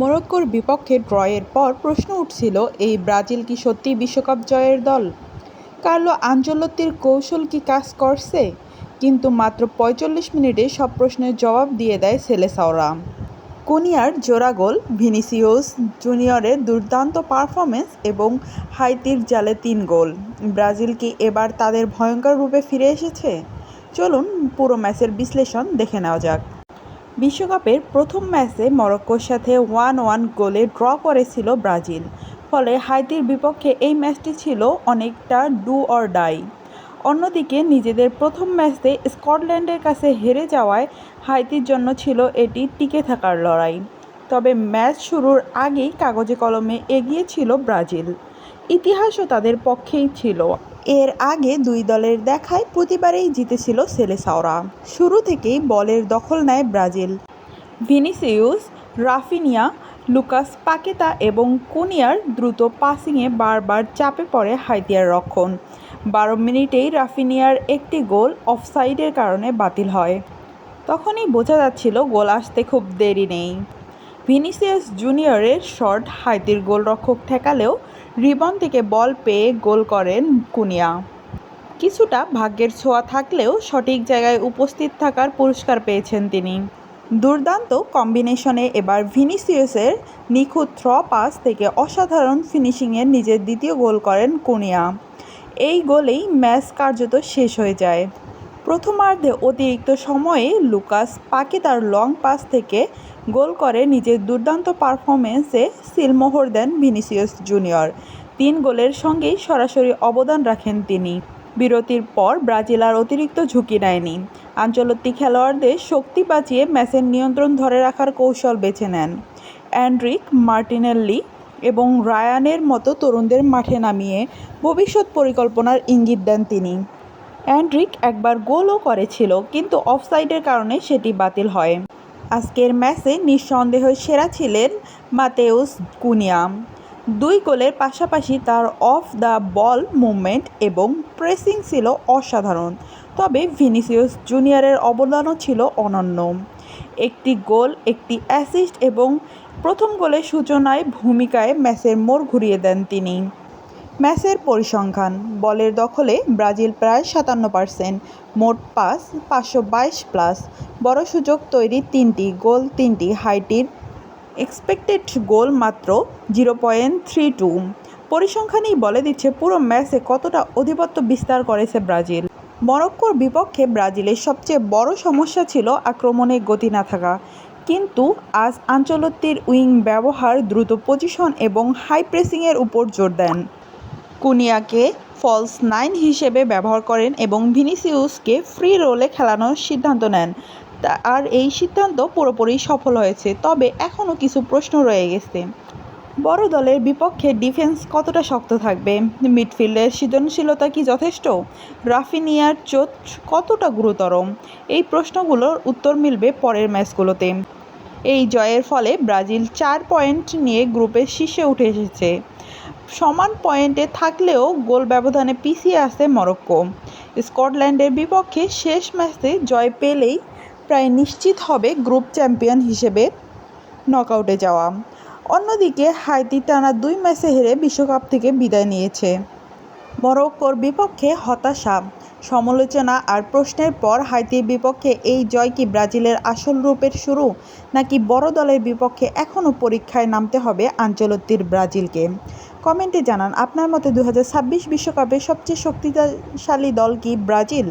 মরক্কোর বিপক্ষে ড্রয়ের পর প্রশ্ন উঠছিল, এই ব্রাজিল কি সত্যিই বিশ্বকাপ জয়ের দল? কার্লো আনচেলত্তির কৌশল কি কাজ করছে? কিন্তু মাত্র ৪৫ মিনিটে সব প্রশ্নের জবাব দিয়ে দেয় সেলেসাওরা। কুনিয়ার জোড়া গোল, ভিনিসিউস জুনিয়রের দুর্দান্ত পারফরমেন্স এবং হাইতির জালে ৩ গোল। ব্রাজিল কি এবার তাদের ভয়ঙ্কর রূপে ফিরে এসেছে? চলুন পুরো ম্যাচের বিশ্লেষণ দেখে নেওয়া যাক। বিশ্বকাপের প্রথম ম্যাচে মরক্কোর সাথে 1-1 গোলে ড্র করেছিল ব্রাজিল। ফলে হাইতির বিপক্ষে এই ম্যাচটি ছিল অনেকটা ডু অর ডাই। অন্যদিকে নিজেদের প্রথম ম্যাচে স্কটল্যান্ডের কাছে হেরে যাওয়ায় হাইতির জন্য ছিল এটি টিকে থাকার লড়াই। তবে ম্যাচ শুরুর আগেই কাগজে কলমে এগিয়ে ছিল ব্রাজিল। ইতিহাসও তাদের পক্ষেই ছিল। এর আগে দুই দলের দেখায় প্রতিবারেই জিতেছিল সেলেসাওরা। শুরু থেকেই বলের দখল নেয় Brazil. Vinicius, Raphinha, Lucas Paqueta এবং কুনিয়ার দ্রুত পাসিংয়ে বারবার চাপে পড়ে হাইতিয়ার রক্ষণ। ১২ মিনিটেই রাফিনিয়ার একটি গোল অফসাইডের কারণে বাতিল হয়। তখনই বোঝা যাচ্ছিল গোল আসতে খুব দেরি নেই। ভিনিসিয়াস জুনিয়রের শট হাইতির গোলরক্ষক ঠেকালেও রিবন থেকে বল পেয়ে গোল করেন কুনিয়া। কিছুটা ভাগ্যের ছোঁয়া থাকলেও সঠিক জায়গায় উপস্থিত থাকার পুরস্কার পেয়েছেন তিনি। দুর্দান্ত কম্বিনেশনে এবার ভিনিসিয়াসের নিখুঁত থ্র পাস থেকে অসাধারণ ফিনিশিংয়ে নিজের দ্বিতীয় গোল করেন কুনিয়া। এই গোলেই ম্যাচ কার্যত শেষ হয়ে যায়। প্রথমার্ধে অতিরিক্ত সময়ে লুকাস পাকেতার লং পাস থেকে গোল করে নিজের দুর্দান্ত পারফরমেন্সে সিলমোহর দেন ভিনিসিয়াস জুনিয়র। ৩ গোলের সঙ্গেই সরাসরি অবদান রাখেন তিনি। বিরতির পর ব্রাজিল আর অতিরিক্ত ঝুঁকি নেয়নি। আনচেলত্তি খেলোয়াড়দের শক্তি বাঁচিয়ে ম্যাচের নিয়ন্ত্রণ ধরে রাখার কৌশল বেছে নেন। এনরিক মার্টিনেল্লি এবং রায়ানের মতো তরুণদের মাঠে নামিয়ে ভবিষ্যৎ পরিকল্পনার ইঙ্গিত দেন তিনি। এনরিক একবার গোলও করেছিল, কিন্তু অফসাইডের কারণে সেটি বাতিল হয়। আজকের ম্যাচে নিঃসন্দেহে সেরা ছিলেন মাতেউস কুনিয়া। ২ গোলের পাশাপাশি তার অফ দ্য বল মুভমেন্ট এবং প্রেসিং ছিল অসাধারণ। তবে ভিনিসিয়াস জুনিয়রের অবদানও ছিল অনন্য। একটি গোল, একটি অ্যাসিস্ট এবং প্রথম গোলের সূচনায় ভূমিকায় ম্যাচের মোড় ঘুরিয়ে দেন তিনি। ম্যাচের পরিসংখ্যান: বলের দখলে ব্রাজিল প্রায় ৫৭%, মোট পাস ৫২২+, বড় সুযোগ তৈরি ৩টি, গোল ৩টি। হাইটির এক্সপেক্টেড গোল মাত্র 0.32। পরিসংখ্যানই বলে দিচ্ছে পুরো ম্যাচে কতটা আধিপত্য বিস্তার করেছে ব্রাজিল। মরক্কোর বিপক্ষে ব্রাজিলের সবচেয়ে বড় সমস্যা ছিল আক্রমণে গতি না থাকা। কিন্তু আজ আনচেলত্তির উইং ব্যবহার, দ্রুত পজিশন এবং হাই প্রেসিংয়ের উপর জোর দেন। কুনিয়াকে ফলস 9 হিসেবে ব্যবহার করেন এবং ভিনিসিউসকে ফ্রি রোলে খেলানোর সিদ্ধান্ত নেন। আর এই সিদ্ধান্ত পুরোপুরি সফল হয়েছে। তবে এখনও কিছু প্রশ্ন রয়ে গেছে। বড় দলের বিপক্ষে ডিফেন্স কতটা শক্ত থাকবে? মিডফিল্ডের সৃজনশীলতা কি যথেষ্ট? রাফিনিয়ার চোট কতটা গুরুতর? এই প্রশ্নগুলোর উত্তর মিলবে পরের ম্যাচগুলোতে। এই জয়ের ফলে ব্রাজিল 4 পয়েন্ট নিয়ে গ্রুপের শীর্ষে উঠে এসেছে। সমান পয়েন্টে থাকলেও গোল ব্যবধানে পিছিয়ে আছে মরক্কো। স্কটল্যান্ডের বিপক্ষে শেষ ম্যাচে জয় পেলেই প্রায় নিশ্চিত হবে গ্রুপ চ্যাম্পিয়ন হিসেবে নকআউটে যাওয়া। অন্যদিকে হাইতি টানা 2 ম্যাচে হেরে বিশ্বকাপ থেকে বিদায় নিয়েছে। মরক্কোর বিপক্ষে হতাশা, সমালোচনা আর প্রশ্নের পর হাইতির বিপক্ষে এই জয় কি ব্রাজিলের আসল রূপের শুরু, নাকি বড় দলের বিপক্ষে এখনও পরীক্ষায় নামতে হবে আনচেলত্তির ব্রাজিলকে? কমেন্টে জানান আপনার মতে 2026 বিশ্বকাপের সবচেয়ে শক্তিশালী দল কি ব্রাজিল?